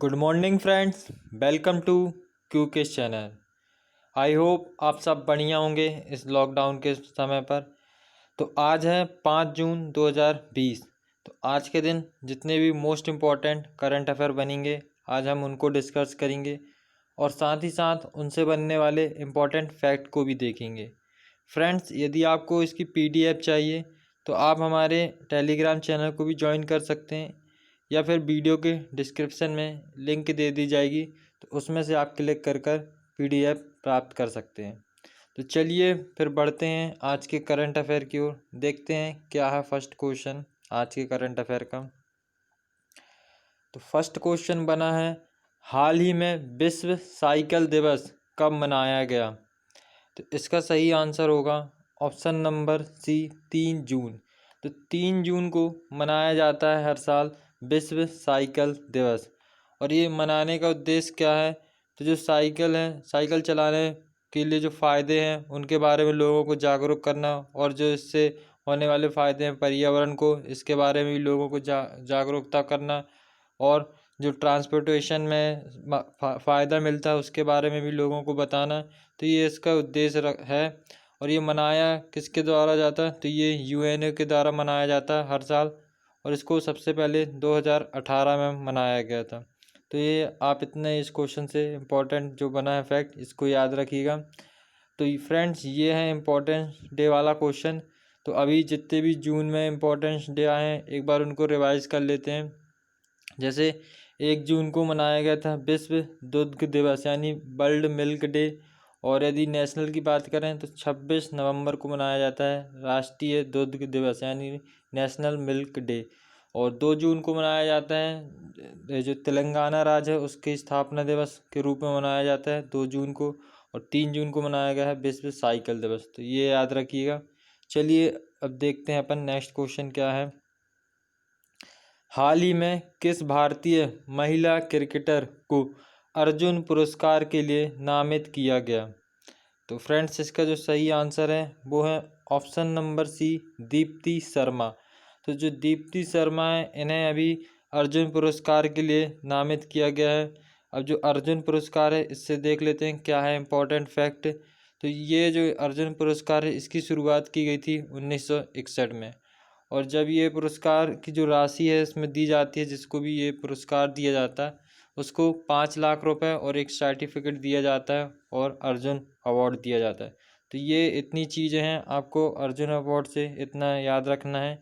Good morning friends, welcome to क्यूकेस channel. I hope आप सब बढ़िया होंगे इस लॉकडाउन के समय पर। तो आज है 5 जून 2020। तो आज के दिन जितने भी मोस्ट इम्पॉर्टेंट करंट अफेयर बनेंगे आज हम उनको डिस्कस करेंगे और साथ ही साथ उनसे बनने वाले इम्पॉर्टेंट फैक्ट को भी देखेंगे। फ्रेंड्स, यदि आपको इसकी PDF चाहिए तो आप हमारे टेलीग्राम चैनल को भी ज्वाइन कर सकते हैं या फिर वीडियो के डिस्क्रिप्शन में लिंक दे दी जाएगी, तो उसमें से आप क्लिक कर PDF प्राप्त कर सकते हैं। तो चलिए फिर बढ़ते हैं आज के करंट अफेयर की ओर। देखते हैं क्या है फर्स्ट क्वेश्चन आज के करंट अफेयर का। तो फर्स्ट क्वेश्चन बना है, हाल ही में विश्व साइकिल दिवस कब मनाया गया? तो इसका सही आंसर होगा ऑप्शन नंबर सी, 3 जून। तो 3 जून को मनाया जाता है हर साल विश्व साइकिल दिवस। और ये मनाने का उद्देश्य क्या है? तो जो साइकिल है, साइकिल चलाने के लिए जो फ़ायदे हैं उनके बारे में लोगों को जागरूक करना, और जो इससे होने वाले फ़ायदे हैं पर्यावरण को, इसके बारे में भी लोगों को जागरूकता करना, और जो ट्रांसपोर्टेशन में फ़ायदा मिलता है उसके बारे में भी लोगों को बताना। तो ये इसका उद्देश्य है। और ये मनाया किसके द्वारा जाता है? तो ये UNO के द्वारा मनाया जाता है हर साल, और इसको सबसे पहले 2018 में मनाया गया था। तो ये आप इतने इस क्वेश्चन से इम्पोर्टेंट जो बना है फैक्ट, इसको याद रखिएगा। तो फ्रेंड्स, ये है इम्पोर्टेंस डे वाला क्वेश्चन। तो अभी जितने भी जून में इम्पोर्टेंस डे आए हैं एक बार उनको रिवाइज कर लेते हैं। जैसे 1 जून को मनाया गया था विश्व दुग्ध दिवस यानी वर्ल्ड मिल्क डे। और यदि नेशनल की बात करें तो 26 नवंबर को मनाया जाता है राष्ट्रीय दुग्ध दिवस यानी नेशनल मिल्क डे। और 2 जून को मनाया जाता है जो तेलंगाना राज्य है उसकी स्थापना दिवस के रूप में मनाया जाता है 2 जून को। और 3 जून को मनाया गया है विश्व साइकिल दिवस। तो ये याद रखिएगा। चलिए अब देखते हैं अपन नेक्स्ट क्वेश्चन क्या है। हाल ही में किस भारतीय महिला क्रिकेटर को अर्जुन पुरस्कार के लिए नामित किया गया? तो फ्रेंड्स, इसका जो सही आंसर है वो है option number C, Deepti Sharma. तो जो दीप्ति शर्मा है इन्हें अभी अर्जुन पुरस्कार के लिए नामित किया गया है। अब जो अर्जुन पुरस्कार है इससे देख लेते हैं क्या है इम्पोर्टेंट फैक्ट। तो ये जो अर्जुन पुरस्कार है इसकी शुरुआत की गई थी 1961 में। और जब ये पुरस्कार की जो राशि है इसमें दी जाती है, जिसको भी ये पुरस्कार दिया जाता है उसको 5 लाख रुपए और एक सर्टिफिकेट दिया जाता है और अर्जुन अवार्ड दिया जाता है। तो ये इतनी चीज़ें हैं, आपको अर्जुन अवार्ड से इतना याद रखना है।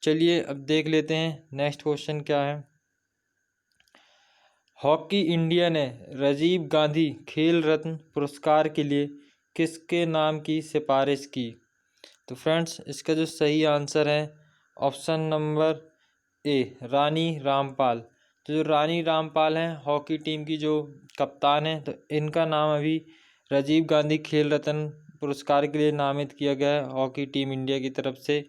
चलिए अब देख लेते हैं नेक्स्ट क्वेश्चन क्या है। हॉकी इंडिया ने राजीव गांधी खेल रत्न पुरस्कार के लिए किसके नाम की सिफारिश की? तो फ्रेंड्स, इसका जो सही आंसर है option number A, Rani Rampal. तो जो रानी रामपाल हैं हॉकी टीम की जो कप्तान है, तो इनका नाम अभी राजीव गांधी खेल रत्न पुरस्कार के लिए नामित किया गया है हॉकी टीम इंडिया की तरफ से।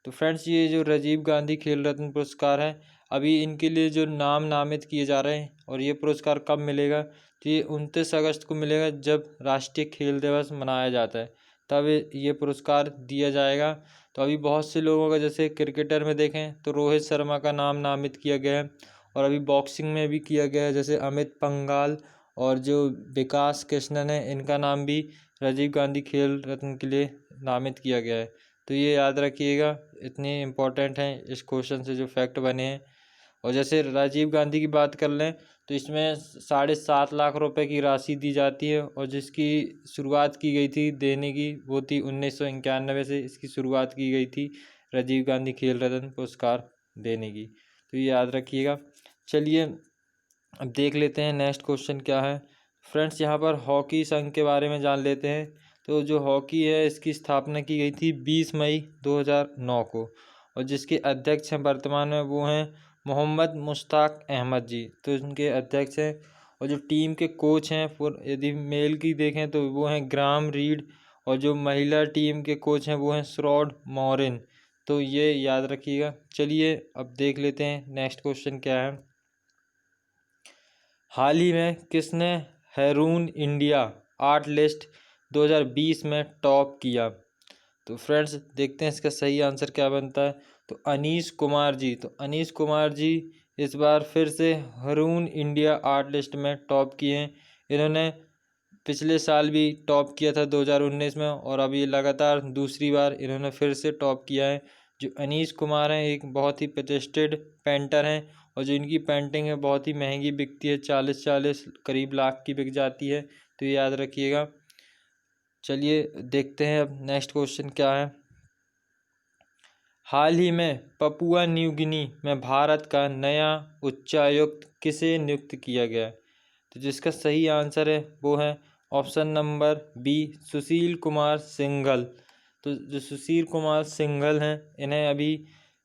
तो फ्रेंड्स, ये जो राजीव गांधी खेल रत्न पुरस्कार है अभी इनके लिए जो नाम नामित किए जा रहे हैं, और ये पुरस्कार कब मिलेगा? तो ये 29 अगस्त को मिलेगा जब राष्ट्रीय खेल दिवस मनाया जाता है, तब ये पुरस्कार दिया जाएगा। तो अभी बहुत से लोगों का, जैसे क्रिकेटर में देखें तो रोहित शर्मा का नाम नामित किया गया है, और अभी बॉक्सिंग में भी किया गया है जैसे अमित पंघाल और जो विकास कृष्णन है इनका नाम भी राजीव गांधी खेल रत्न के लिए नामित किया गया है। तो ये याद रखिएगा, इतने इम्पोर्टेंट हैं इस क्वेश्चन से जो फैक्ट बने हैं। और जैसे राजीव गांधी की बात कर लें तो इसमें 7.5 लाख रुपए की राशि दी जाती है, और जिसकी शुरुआत की गई थी देने की वो थी 1991 से इसकी शुरुआत की गई थी राजीव गांधी खेल रत्न पुरस्कार देने की। तो ये याद रखिएगा। चलिए अब देख लेते हैं नेक्स्ट क्वेश्चन क्या है। फ्रेंड्स, यहाँ पर हॉकी संघ के बारे में जान लेते हैं। तो जो हॉकी है इसकी स्थापना की गई थी 20 मई 2009 को, और जिसके अध्यक्ष हैं वर्तमान में वो हैं मोहम्मद मुश्ताक अहमद जी। तो इनके अध्यक्ष हैं। और जो टीम के कोच हैं यदि मेल की देखें तो वो हैं ग्राम रीड, और जो महिला टीम के कोच हैं वो हैं श्रॉड मॉरिन। तो ये याद रखिएगा। चलिए अब देख लेते हैं नेक्स्ट क्वेश्चन क्या है। हाल ही में किसने हैरून इंडिया आर्ट लिस्ट 2020 में टॉप किया? तो फ्रेंड्स, देखते हैं इसका सही आंसर क्या बनता है। तो अनीश कुमार जी। तो अनीश कुमार जी इस बार फिर से हरून इंडिया आर्ट लिस्ट में टॉप किए हैं। इन्होंने पिछले साल भी टॉप किया था 2019 में, और अभी लगातार दूसरी बार इन्होंने फिर से टॉप किया है। जो अनीश कुमार हैं, एक बहुत ही प्रतिष्ठित पेंटर हैं, और जो इनकी पेंटिंग है बहुत ही महंगी बिकती है, 40 करीब लाख की बिक जाती है, तो ये याद रखिएगा। चलिए देखते हैं अब नेक्स्ट क्वेश्चन क्या है। हाल ही में पपुआ न्यू गिनी में भारत का नया उच्चायुक्त किसे नियुक्त किया गया? तो जिसका सही आंसर है वो है option number B, Sushil Kumar Singhal. तो जो सुशील कुमार सिंघल हैं, इन्हें अभी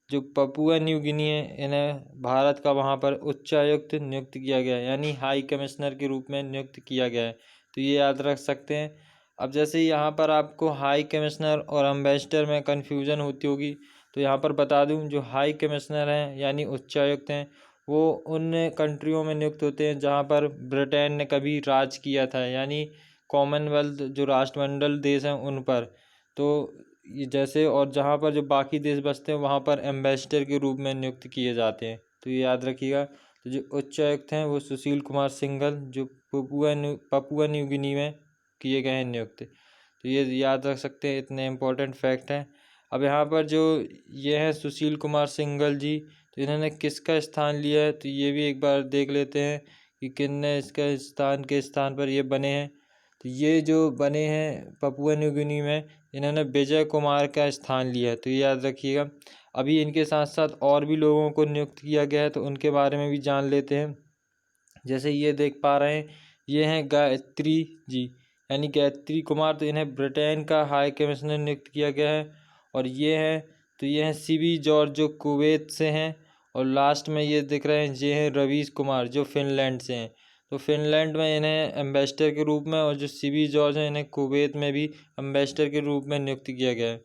जो पपुआ न्यू गिनी है, इन्हें भारत का वहाँ पर उच्चायुक्त नियुक्त किया गया है, यानी हाई कमिश्नर के रूप में नियुक्त किया गया है। तो ये याद रख सकते हैं। अब जैसे यहाँ पर आपको हाई कमिश्नर और एम्बेसडर में कन्फ्यूज़न होती होगी, तो यहाँ पर बता दूँ, जो हाई कमिश्नर हैं यानी उच्चायुक्त हैं, वो उन कंट्रियों में नियुक्त होते हैं जहाँ पर ब्रिटेन ने कभी राज किया था, यानी कॉमनवेल्थ जो राष्ट्रमंडल देश हैं उन पर। तो ये जैसे, और जहाँ पर जो बाकी देश बसते हैं वहाँ पर एम्बेसडर के रूप में नियुक्त किए जाते हैं, तो ये याद रखिएगा। तो जो उच्चायुक्त हैं वो सुशील कुमार सिंघल, जो पपुआ न्यू गिनी में किए गए हैं नियुक्त। तो ये याद रख सकते हैं, इतने इम्पोर्टेंट फैक्ट हैं। अब यहाँ पर जो ये हैं सुशील कुमार सिंघल जी, तो इन्होंने किसका स्थान लिया है, तो ये भी एक बार देख लेते हैं कि किसने इसका स्थान के स्थान पर ये बने हैं। तो ये जो बने हैं पपुआ न्यू गिनी में, इन्होंने विजय कुमार का स्थान लिया है, तो ये याद रखिएगा। अभी इनके साथ साथ और भी लोगों को नियुक्त किया गया है, तो उनके बारे में भी जान लेते हैं। जैसे ये देख पा रहे हैं, ये हैं गायत्री जी, यानी गायत्री कुमार, तो इन्हें ब्रिटेन का हाई कमिश्नर नियुक्त किया गया है। और ये हैं, तो ये हैं सीबी जॉर्ज जो कुवैत से हैं। और लास्ट में ये दिख रहे हैं, ये हैं रवीश कुमार जो फिनलैंड से हैं। तो फिनलैंड में इन्हें एम्बेसडर के रूप में, और जो सीबी जॉर्ज हैं इन्हें कुवैत में भी एम्बेसडर के रूप में नियुक्त किया गया है।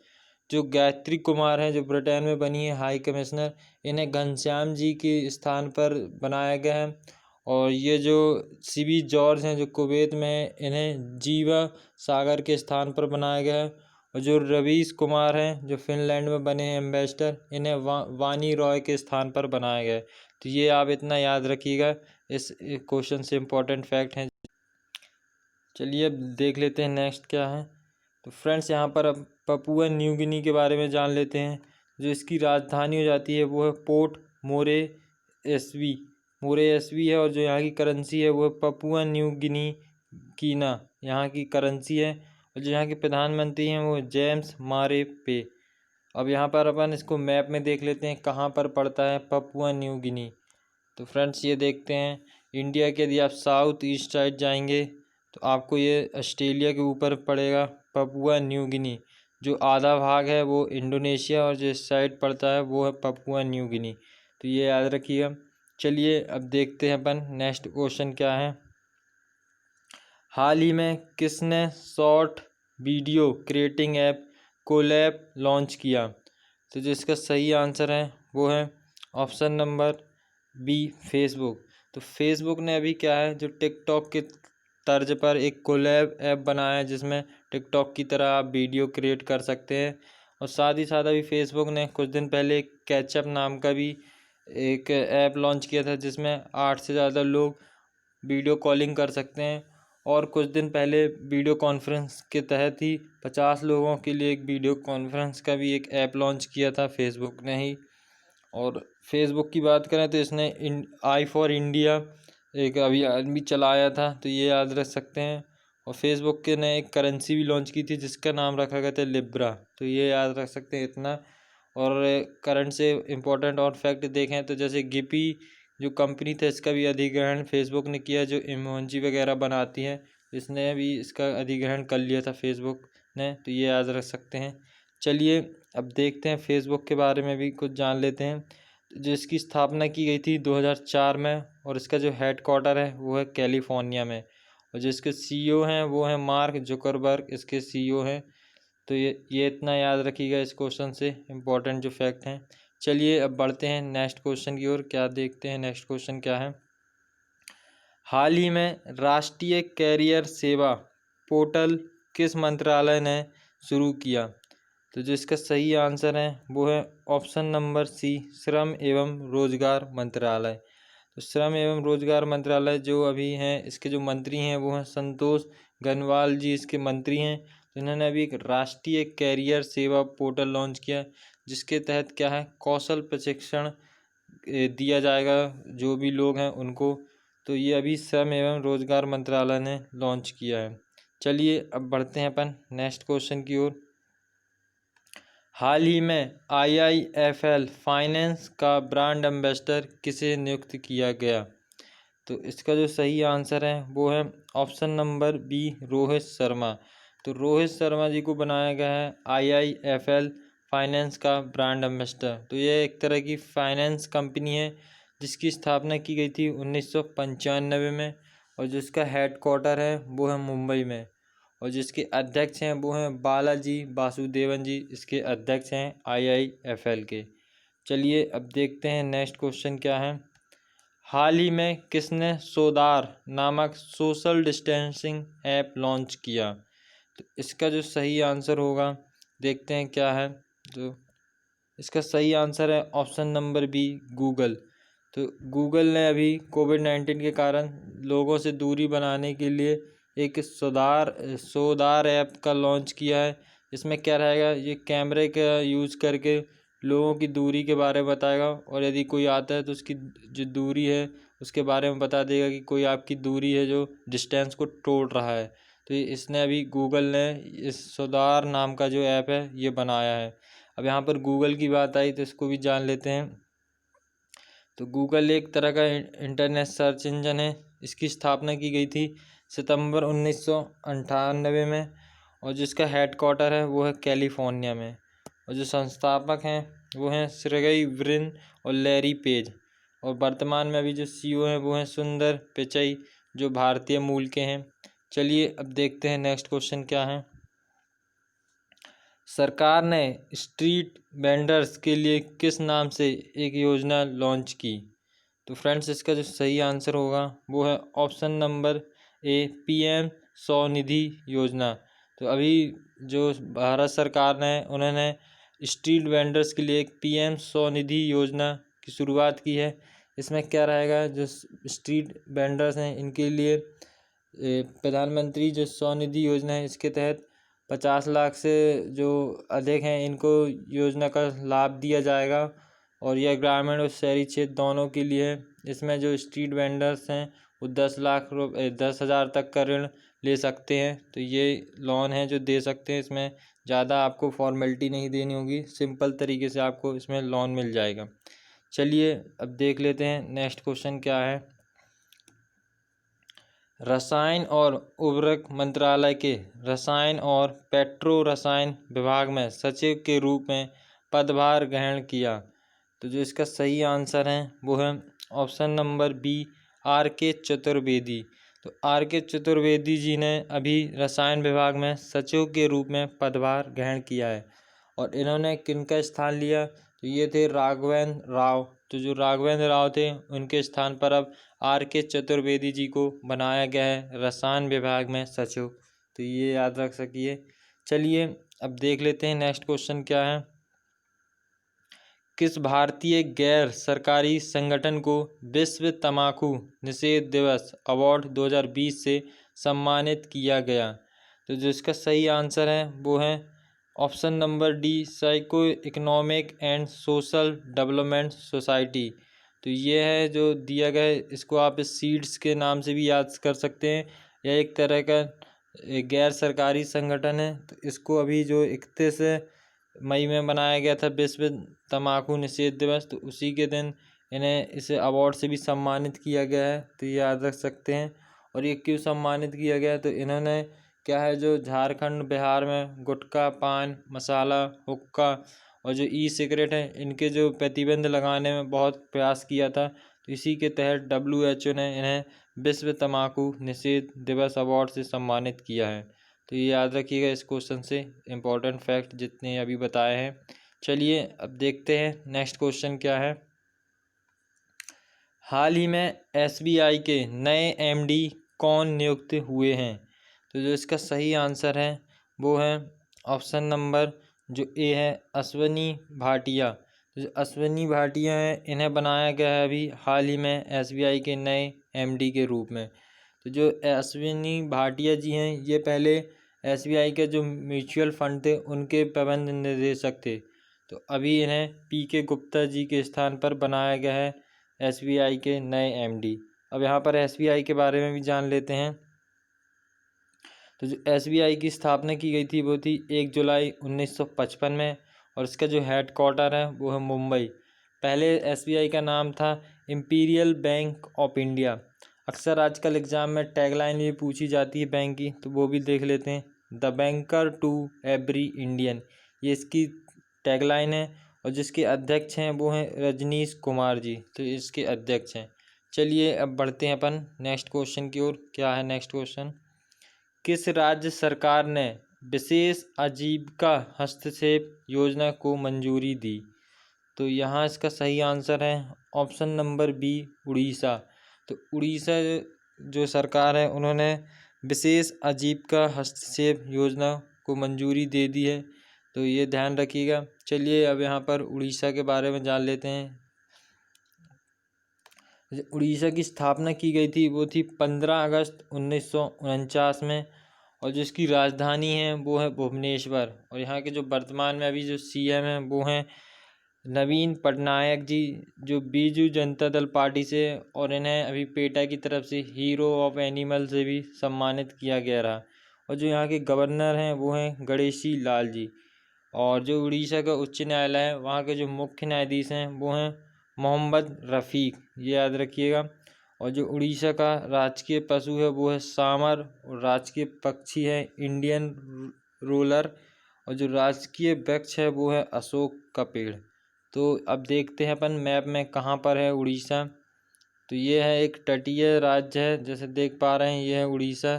जो गायत्री कुमार हैं जो ब्रिटेन में बनी है हाई कमिश्नर, इन्हें घनश्याम जी के स्थान पर बनाया गया है। और ये जो सीबी जॉर्ज हैं जो कुवैत में हैं, इन्हें जीवा सागर के स्थान पर बनाया गया है। और जो रवीश कुमार हैं जो फिनलैंड में बने हैं एम्बेसडर, इन्हें वानी रॉय के स्थान पर बनाया गया है। तो ये आप इतना याद रखिएगा, इस क्वेश्चन से इम्पोर्टेंट फैक्ट हैं। चलिए अब देख लेते हैं नेक्स्ट क्या है। तो फ्रेंड्स यहाँ पर अब पपुआ न्यू गिनी के बारे में जान लेते हैं। जो इसकी राजधानी हो जाती है वो है पोर्ट मोरेस्बी है, और जो यहाँ की करेंसी है वो है पपुआ न्यू गिनी कीना, यहाँ की करेंसी है। और जो यहाँ के प्रधानमंत्री हैं वो जेम्स मारे पे। अब यहाँ पर अपन इसको मैप में देख लेते हैं कहाँ पर पड़ता है पपुआ न्यू गिनी। तो फ्रेंड्स ये देखते हैं, इंडिया के यदि आप साउथ ईस्ट साइड जाएंगे तो आपको ये ऑस्ट्रेलिया के ऊपर पड़ेगा पपुआ न्यू गिनी। जो आधा भाग है वो इंडोनेशिया, और जो इस साइड पड़ता है वो है पपुआ न्यू गिनी। तो ये याद रखिएगा। चलिए अब देखते हैं अपन नेक्स्ट क्वेश्चन क्या है। हाल ही में किसने short video creating app Collab launch किया? तो जिसका सही आंसर है वो है ऑप्शन नंबर बी, फेसबुक। तो फेसबुक ने अभी क्या है, जो टिकटॉक के तर्ज पर एक कोलैब ऐप बनाया है, जिसमें टिकटॉक की तरह आप वीडियो क्रिएट कर सकते हैं। और साथ ही साथ अभी फेसबुक ने कुछ दिन पहले कैचअप नाम का भी एक ऐप लॉन्च किया था, जिसमें 8 से ज़्यादा लोग वीडियो कॉलिंग कर सकते हैं। और कुछ दिन पहले वीडियो कॉन्फ्रेंस के तहत ही 50 लोगों के लिए एक वीडियो कॉन्फ्रेंस का भी एक ऐप लॉन्च किया था फेसबुक ने ही। और फेसबुक की बात करें तो इसने आई फॉर इंडिया एक अभियान भी चलाया था, तो ये याद रख सकते हैं। और फेसबुक के ने एक करेंसी भी लॉन्च की थी जिसका नाम रखा गया था लिब्रा, तो ये याद रख सकते हैं इतना। और करंट से इम्पोर्टेंट और फैक्ट देखें तो जैसे गिपी जो कंपनी था, इसका भी अधिग्रहण फेसबुक ने किया, जो इमोजी वगैरह बनाती है, इसने भी इसका अधिग्रहण कर लिया था फेसबुक ने, तो ये याद रख सकते हैं। चलिए अब देखते हैं फेसबुक के बारे में भी कुछ जान लेते हैं। जो इसकी स्थापना की गई थी 2004 में, और इसका जो हेड क्वार्टर है वो है कैलिफोर्निया में। और जो इसके सीईओ हैं वो हैं मार्क जुकरबर्ग, इसके सीईओ हैं। तो ये इतना याद रखिएगा इस क्वेश्चन से इम्पोर्टेंट जो फैक्ट हैं। चलिए अब बढ़ते हैं नेक्स्ट क्वेश्चन की ओर। क्या देखते हैं नेक्स्ट क्वेश्चन क्या है। हाल ही में राष्ट्रीय कैरियर सेवा पोर्टल किस मंत्रालय ने शुरू किया? तो जो इसका सही आंसर है वो है ऑप्शन नंबर सी, श्रम एवं रोजगार मंत्रालय। तो श्रम एवं रोजगार मंत्रालय जो अभी हैं, इसके जो मंत्री हैं वो हैं संतोष गंगवार जी, इसके मंत्री हैं। तो इन्होंने अभी एक राष्ट्रीय कैरियर सेवा पोर्टल लॉन्च किया, जिसके तहत क्या है, कौशल प्रशिक्षण दिया जाएगा जो भी लोग हैं उनको। तो ये अभी श्रम एवं रोजगार मंत्रालय ने लॉन्च किया है। चलिए अब बढ़ते हैं अपन नेक्स्ट क्वेश्चन की ओर। हाल ही में IIFL फाइनेंस का ब्रांड एम्बेसडर किसे नियुक्त किया गया? तो इसका जो सही आंसर है वो है option number B, Rohit Sharma. तो रोहित शर्मा जी को बनाया गया है IIFL फाइनेंस का ब्रांड एम्बेसडर। तो ये एक तरह की फाइनेंस कंपनी है जिसकी स्थापना की गई थी 1995 में, और जिसका हेडक्वार्टर है वो है मुंबई में, और जिसके अध्यक्ष हैं वो हैं बालाजी वासुदेवन जी, इसके अध्यक्ष हैं IIFL के। चलिए अब देखते हैं नेक्स्ट क्वेश्चन क्या है। हाल ही में किसने सोदार नामक सोशल डिस्टेंसिंग ऐप लॉन्च किया? तो इसका जो सही आंसर होगा देखते हैं क्या है। तो इसका सही आंसर है ऑप्शन नंबर बी, गूगल। तो गूगल ने अभी कोविड-19 के कारण लोगों से दूरी बनाने के लिए एक सोदार ऐप का लॉन्च किया है। इसमें क्या रहेगा, ये कैमरे का यूज़ करके लोगों की दूरी के बारे में बताएगा, और यदि कोई आता है तो उसकी जो दूरी है उसके बारे में बता देगा कि कोई आपकी दूरी है जो डिस्टेंस को तोड़ रहा है। तो इसने अभी गूगल ने इस सोदार नाम का जो ऐप है ये बनाया है। अब यहाँ पर गूगल की बात आई तो इसको भी जान लेते हैं। तो गूगल एक तरह का इंटरनेट सर्च इंजन है। इसकी स्थापना की गई थी सितंबर 1998 में, और जिसका हेडक्वार्टर है वो है कैलिफोर्निया में, और जो संस्थापक हैं वो हैं सर्गेई ब्रिन और लैरी पेज, और वर्तमान में अभी जो CEO हैं वो हैं सुंदर पिचई, जो भारतीय मूल के हैं। चलिए अब देखते हैं नेक्स्ट क्वेश्चन क्या है। सरकार ने स्ट्रीट वेंडर्स के लिए किस नाम से एक योजना लॉन्च की? तो फ्रेंड्स इसका जो सही आंसर होगा वो है option number A, PM Svanidhi योजना। तो अभी जो भारत सरकार ने उन्होंने स्ट्रीट वेंडर्स के लिए एक PM स्वनिधि योजना की शुरुआत की है। इसमें क्या रहेगा, जो स्ट्रीट वेंडर्स हैं इनके लिए प्रधानमंत्री जो स्वनिधि योजना है इसके तहत 50 लाख से जो अधिक हैं इनको योजना का लाभ दिया जाएगा, और यह ग्रामीण और शहरी क्षेत्र दोनों के लिए है। इसमें जो स्ट्रीट वेंडर्स हैं वो 10,000 तक का ऋण ले सकते हैं। तो ये लोन है जो दे सकते हैं, इसमें ज़्यादा आपको फॉर्मेलिटी नहीं देनी होगी, सिंपल तरीके से आपको इसमें लोन मिल जाएगा। चलिए अब देख लेते हैं नेक्स्ट क्वेश्चन क्या है। रसायन और उर्वरक मंत्रालय के रसायन और पेट्रो रसायन विभाग में सचिव के रूप में पदभार ग्रहण किया। तो जो इसका सही आंसर है वो है option number B, RK Chaturvedi. तो RK चतुर्वेदी जी ने अभी रसायन विभाग में सचिव के रूप में पदभार ग्रहण किया है, और इन्होंने किनका स्थान लिया? तो ये थे राघवेंद्र राव। तो जो राघवेंद्र राव थे उनके स्थान पर अब RK चतुर्वेदी जी को बनाया गया है रसायन विभाग में सचिव। तो ये याद रख सकिए। चलिए अब देख लेते हैं नेक्स्ट क्वेश्चन क्या है। किस भारतीय गैर सरकारी संगठन को विश्व तम्बाकू निषेध दिवस अवार्ड 2020 से सम्मानित किया गया? तो जो इसका सही आंसर है वो है option number D, psycho economic and social development society. तो ये है जो दिया गया है, इसको आप सीड्स के नाम से भी याद कर सकते हैं। यह एक तरह का गैर सरकारी संगठन है। तो इसको अभी जो 31 मई में बनाया गया था विश्व तम्बाकू निषेध दिवस, तो उसी के दिन इन्हें इसे अवार्ड से भी सम्मानित किया गया है। तो ये याद रख सकते हैं। और ये क्यों सम्मानित किया गया है, तो इन्होंने क्या है, जो झारखंड बिहार में गुटखा, पान मसाला, हुक्का और जो सिगरेट है इनके जो प्रतिबंध लगाने में बहुत प्रयास किया था। तो इसी के तहत WHO ने इन्हें विश्व तम्बाकू निषेध दिवस अवार्ड से सम्मानित किया है। तो ये याद रखिएगा इस क्वेश्चन से इम्पोर्टेंट फैक्ट जितने अभी बताए हैं। चलिए अब देखते हैं नेक्स्ट क्वेश्चन क्या है। हाल ही में SBI के नए MD कौन नियुक्त हुए हैं? तो जो इसका सही आंसर है वो है ऑप्शन नंबर जो ए है अश्वनी भाटिया। तो जो अश्वनी भाटिया हैं इन्हें बनाया गया है अभी हाल ही में एसबीआई के नए एमडी के रूप में। तो जो अश्विनी भाटिया जी हैं ये पहले एसबीआई के जो म्यूचुअल फंड थे उनके प्रबंध निदेशक थे। तो अभी इन्हें पीके गुप्ता जी के स्थान पर बनाया गया है एसबीआई के नए एमडी। अब यहाँ पर एसबीआई के बारे में भी जान लेते हैं। तो जो एसबीआई की स्थापना की गई थी वो थी 1 जुलाई 1955 में और इसका जो हेड क्वार्टर है वो है मुंबई। पहले एसबीआई का नाम था इम्पीरियल बैंक ऑफ इंडिया। अक्सर आजकल एग्ज़ाम में टैगलाइन भी पूछी जाती है बैंक की, तो वो भी देख लेते हैं। The banker to every Indian, ये इसकी टैगलाइन है। और जिसके अध्यक्ष हैं वो हैं रजनीश कुमार जी, तो इसके अध्यक्ष हैं। चलिए अब बढ़ते हैं अपन नेक्स्ट क्वेश्चन की ओर। क्या है नेक्स्ट क्वेश्चन? किस राज्य सरकार ने विशेष आजीविका हस्तक्षेप योजना को मंजूरी दी? तो यहाँ इसका सही आंसर है ऑप्शन नंबर बी, उड़ीसा। तो उड़ीसा जो सरकार है उन्होंने विशेष आजीविका हस्तक्षेप योजना को मंजूरी दे दी है, तो ये ध्यान रखिएगा। चलिए अब यहाँ पर उड़ीसा के बारे में जान लेते हैं। उड़ीसा की स्थापना की गई थी वो थी 15 अगस्त 1949 में और जिसकी राजधानी है वो है भुवनेश्वर। और यहाँ के जो वर्तमान में अभी जो सीएम हैं वो हैं नवीन पटनायक जी, जो बीजू जनता दल पार्टी से, और इन्हें अभी पेटा की तरफ से हीरो ऑफ एनिमल से भी सम्मानित किया गया रहा। और जो यहाँ के गवर्नर हैं वो हैं गणेशी लाल जी। और जो उड़ीसा का उच्च न्यायालय है वहाँ के जो मुख्य न्यायाधीश हैं वो हैं मोहम्मद रफ़ीक, ये याद रखिएगा। और जो उड़ीसा का राजकीय पशु है वो है सांवर और राजकीय पक्षी है इंडियन रोलर। और जो राजकीय वृक्ष है वो है अशोक का पेड़। तो अब देखते हैं अपन मैप में कहाँ पर है उड़ीसा। तो ये है एक तटीय राज्य है, जैसे देख पा रहे हैं ये है उड़ीसा,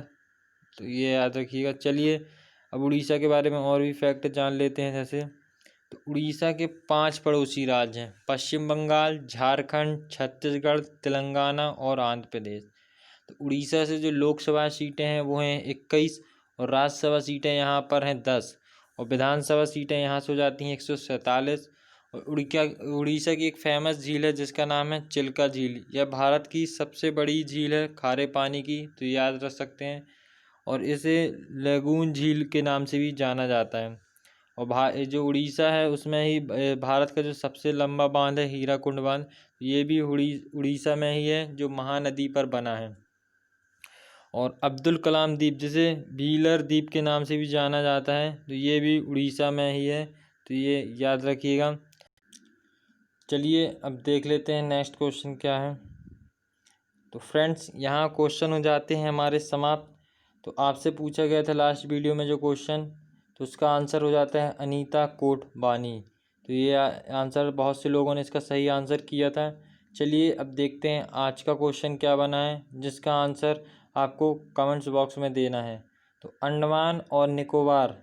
तो ये याद रखिएगा। चलिए अब उड़ीसा के बारे में और भी फैक्ट जान लेते हैं। जैसे तो उड़ीसा के 5 पड़ोसी राज्य हैं, पश्चिम बंगाल, झारखंड, छत्तीसगढ़, तेलंगाना और आंध्र प्रदेश। तो उड़ीसा से जो लोकसभा सीटें हैं वो हैं 21 और राज्यसभा सीटें यहाँ पर हैं 10 और विधानसभा सीटें यहाँ से हो जाती हैं 147। और उड़ीसा की एक फेमस झील है जिसका नाम है चिल्का झील। यह भारत की सबसे बड़ी झील है खारे पानी की, तो याद रख सकते हैं। और इसे लगून झील के नाम से भी जाना जाता है। और जो उड़ीसा है उसमें ही भारत का जो सबसे लंबा बांध है हीराकुंड बांध, ये भी उड़ीसा में ही है जो महानदी पर बना है। और अब्दुल कलाम द्वीप, जिसे व्हीलर द्वीप के नाम से भी जाना जाता है, तो ये भी उड़ीसा में ही है, तो ये याद रखिएगा। चलिए अब देख लेते हैं नेक्स्ट क्वेश्चन क्या है। तो फ्रेंड्स यहाँ क्वेश्चन हो जाते हैं हमारे समाप्त। तो आपसे पूछा गया था लास्ट वीडियो में जो क्वेश्चन, तो उसका आंसर हो जाता है अनीता कोटवानी। तो ये आंसर बहुत से लोगों ने इसका सही आंसर किया था। चलिए अब देखते हैं आज का क्वेश्चन क्या बना है, जिसका आंसर आपको कमेंट्स बॉक्स में देना है। तो अंडमान और निकोबार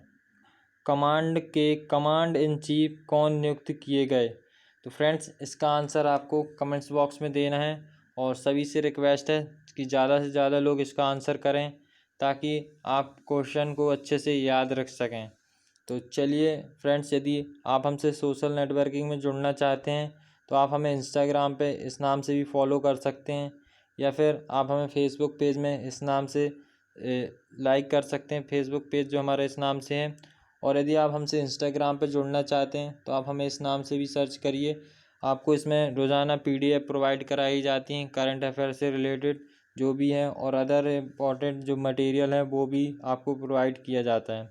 कमांड के कमांड इन चीफ कौन नियुक्त किए गए? तो फ्रेंड्स इसका आंसर आपको कमेंट्स बॉक्स में देना है और सभी से रिक्वेस्ट है कि ज़्यादा से ज़्यादा लोग इसका आंसर करें ताकि आप क्वेश्चन को अच्छे से याद रख सकें। तो चलिए फ्रेंड्स, यदि आप हमसे सोशल नेटवर्किंग में जुड़ना चाहते हैं तो आप हमें इंस्टाग्राम पे इस नाम से भी फॉलो कर सकते हैं, या फिर आप हमें फेसबुक पेज में इस नाम से लाइक कर सकते हैं, फेसबुक पेज जो हमारा इस नाम से है। और यदि आप हमसे इंस्टाग्राम पे जुड़ना चाहते हैं तो आप हमें इस नाम से भी सर्च करिए। आपको इसमें रोज़ाना पीडीएफ प्रोवाइड कराई जाती हैं करंट अफेयर से रिलेटेड जो भी है, और अदर इम्पॉर्टेंट जो मटेरियल है वो भी आपको प्रोवाइड किया जाता है।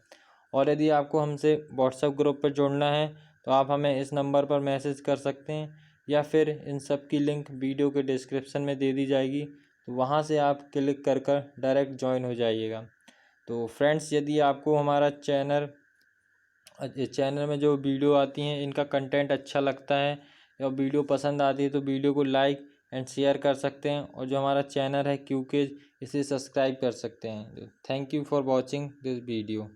और यदि आपको हमसे व्हाट्सएप ग्रुप पर जुड़ना है तो आप हमें इस नंबर पर मैसेज कर सकते हैं, या फिर इन सब की लिंक वीडियो के डिस्क्रिप्शन में दे दी जाएगी, तो वहाँ से आप क्लिक कर डायरेक्ट ज्वाइन हो जाइएगा। तो फ्रेंड्स, यदि आपको हमारा चैनल में जो वीडियो आती हैं इनका कंटेंट अच्छा लगता है या वीडियो पसंद आती है तो वीडियो को लाइक एंड शेयर कर सकते हैं, और जो हमारा चैनल है क्यूकेज इसे सब्सक्राइब कर सकते हैं। Thank you for watching this video.